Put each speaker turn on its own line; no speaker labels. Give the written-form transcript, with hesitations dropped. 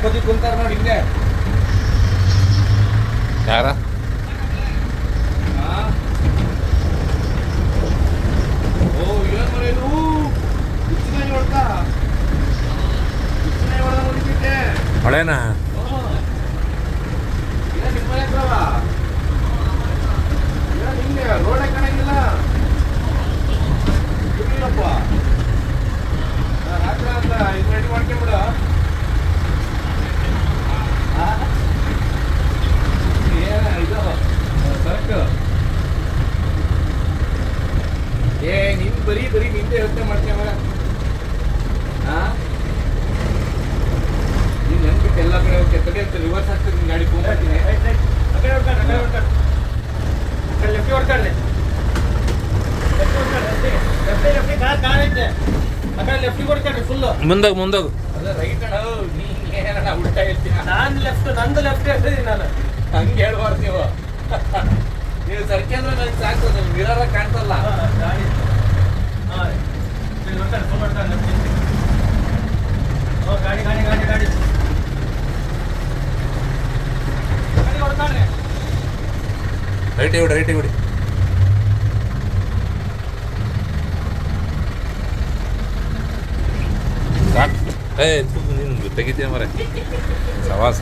ಅಪ್ಪಾಜಿ ಕುಂತಾರ ನೋಡಿ ಹಿಂದೆ.
ಯಾರ
ಓ ಏನ್ ಮರ ಇದು ಹುಚ್ಚಿನಾಯಿ ಹೊಡ್ತಾ ಹುಚ್ಚಿನಾಯಿ ಹೊಡೆದ ನೋಡಿದ್ದೆ.
ಹೊಳೆನಾ
ಏನ್ ನಿಮ್ಮ ಮನೆ ಹತ್ರವ ಏನ್ ಹಿಂಗೆ ರೋಡೇ ಕಾಣಂಗಿಲ್ಲ. ಇರ್ಲಿಲ್ಲಪ್ಪ ರಾತ್ರಿ ಅಂತ ಇದು ರೆಡಿ ಮಾಡ್ಕೊಂಬಿಡು. ಏನ ಇದು ಕರೆಕ್ಟ್. ಏ ನಿನ್ ಬರೀ ನಿಂದೆ ಯೋಚನೆ ಮಾಡ್ತೀವ. ನೀನ್ ನೆನ್ಬಿಟ್ಟು ಎಲ್ಲ ಕಡೆ ಹೋಗಿ ತಡೆ ಅಂತ ರಿವರ್ಸ್ ಆಗ್ತದೆ ನಿನ್ ಗಾಡಿ ಹೋಗ್ತೀನಿ. ಲೆಫ್ಟ್ ಹೊಡ್ಕೊಳ್ಳಿ. ಲೆಫ್ಟ್ ಹೊಡ್ಕೊಳ್ಳಿ ಫುಲ್ಲು.
ಮುಂದೋಗು
ಅದ ರೈಟ್ ಅಣ್ಣ. ನೀ ಏನಣ್ಣ ಉಲ್ಟಾ ಹೇಳ್ತೀಯ.
ನಾನು ಲೆಫ್ಟ್, ನಂದು ಲೆಫ್ಟ್ ಹೇಳ್ತೀನಿ ನಾನು.
ಹಂಗೆ ಹೇಳ್ಬಾರ್ದು ನೀವು. ನೀವು ಸರ್ಕೆ ಅಂದ್ರೆ ನನಗೆ ಸಾಕು. ಮಿರರ ಕಾಣ್ತಲ್ಲ.
ಗಾಡಿ ಗಾಡಿ ಗಾಡಿ ಗಾಡಿ ಗಾಡಿ ಹೊಡ್ತಾನೆ.
ರೈಟ್ ಬಿಡಿ ಸಾಕು. ನೀನು ತೆಗಿತೀಯ ಮರೆ ಸವಾಸ.